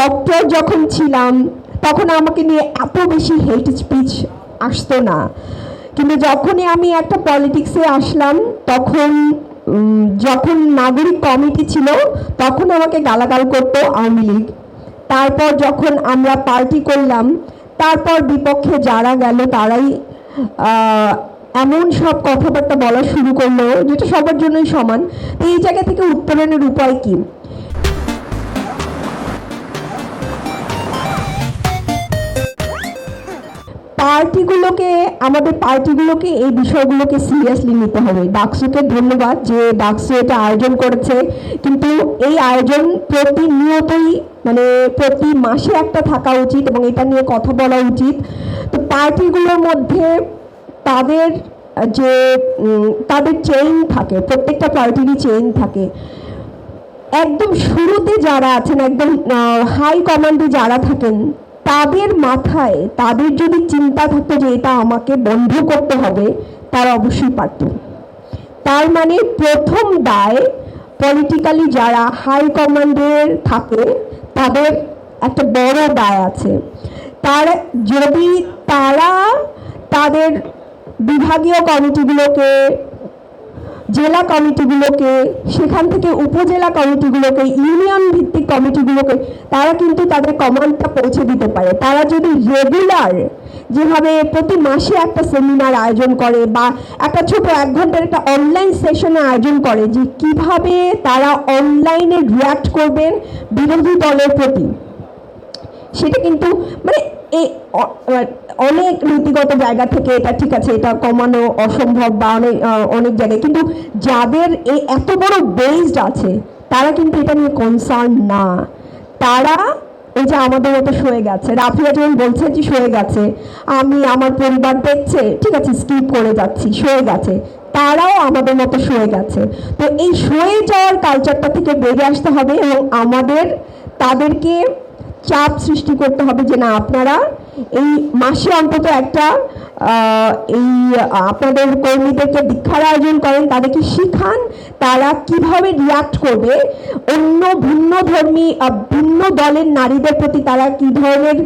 Doctor যখন ছিলাম তখন আমাকে নিয়ে এত বেশি হেট স্পিচ আসতো না, কিন্তু যখনই আমি একটা পলিটিক্সে আসলাম তখন যখন নাগরিক কমিটি ছিল তখন আমাকে গালাগাল করতো আওয়ামী লীগ। তারপর যখন আমরা পার্টি করলাম তারপর বিপক্ষে যারা গেল তারাই এমন সব কথাবার্তা বলা শুরু করলো যেটা সবার জন্যই সমান। তো এই জায়গা থেকে উত্তরণের উপায় কি? আমাদের পার্টিগুলোকে এই বিষয়গুলোকে সিরিয়াসলি নিতে হবে। ডাকসুকে ধন্যবাদ যে ডাকসু এটা আয়োজন করেছে, কিন্তু এই আয়োজন প্রতিনিয়তই মানে প্রতি মাসে একটা থাকা উচিত এবং এটা নিয়ে কথা বলা উচিত। তো পার্টিগুলোর মধ্যে তাদের যে তাদের চেইন থাকে, প্রত্যেকটা পার্টিরই চেইন থাকে। একদম শুরুতে যারা আছেন, একদম হাই কমান্ডে যারা থাকেন, তাদের মাথায় তাদের যদি চিন্তা থাকতো যে এটা আমাকে বন্ধ করতে হবে, তারা অবশ্যই পারত। তার মানে প্রথম দায় পলিটিক্যালি যারা হাই কমান্ডের থাকে তাদের একটা বড় দায় আছে। যদি তারা তাদের বিভাগীয় কমিটিগুলোকে, জেলা কমিটিগুলোকে, সেখান থেকে উপজেলা কমিটিগুলোকে, ইউনিয়ন ভিত্তিক কমিটিগুলোকে তারা কিন্তু তাদের কমান্ডটা পৌঁছে দিতে পারে। তারা যদি রেগুলার যেভাবে প্রতি মাসে একটা সেমিনার আয়োজন করে বা একটা ছোট 1 ঘন্টার একটা অনলাইন সেশনের আয়োজন করে যে কিভাবে তারা অনলাইনে রিয়াক্ট করবেন বিরোধী দলের প্রতি, সেটা কিন্তু মানে অনেক নীতিগত জায়গা থেকে এটা ঠিক আছে, এটা কমানো অসম্ভব বা অনেক জায়গায়, কিন্তু যাদের এই এত বড় বেসড আছে তারা কিন্তু এটা নিয়ে কনসার্ন না। তারা এই যে আমাদের মতো সয়ে গেছে, রাফিয়া যখন বলছে যে সয়ে গেছে, আমি আমার পরিবার দেখছে, ঠিক আছে স্কিপ করে যাচ্ছি, সয়ে গেছে, তারাও আমাদের মতো সয়ে গেছে। তো এই সয়ে যাওয়ার কালচারটা থেকে বেরিয়ে আসতে হবে এবং আমাদের তাদেরকে চাপ সৃষ্টি করতে হবে যে না, আপনারা এই মাসে অন্তত একটা এই আপনাদের কর্মীদেরকে দীক্ষার আয়োজন করেন, তাদেরকে শিখান তারা কিভাবে রিয়াক্ট করবে অন্য ভিন্ন ধর্মী ভিন্ন দলের নারীদের প্রতি। তারা কি ধরনের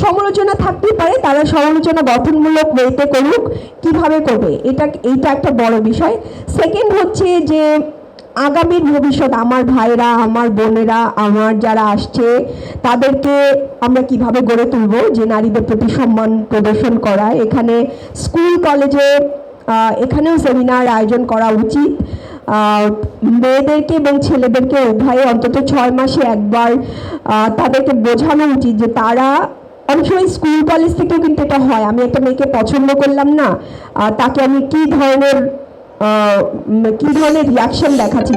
সমালোচনা থাকতেই পারে, তারা সমালোচনা গঠনমূলক ওয়েতে করুক, কিভাবে করবে, এইটা একটা বড় বিষয়। সেকেন্ড হচ্ছে যে আগামীর ভবিষ্যৎ, আমার ভাইরা, আমার বোনেরা, আমার যারা আসছে তাদেরকে আমরা কিভাবে গড়ে তুলব যে নারীদের প্রতি সম্মান প্রদর্শন করা। এখানে স্কুল কলেজে এখানেও সেমিনার আয়োজন করা উচিত। মেয়েদেরকে এবং ছেলেদেরকে উভয়ে অন্তত 6 মাসে একবার তাদেরকে বোঝানো উচিত যে তারা অনেক সময় স্কুল কলেজ থেকেও কিন্তু এটা হয়, আমি একটা মেয়েকে পছন্দ করলাম না, তাকে আমি কি ধরনের রিয়াকশন দেখাচ্ছি।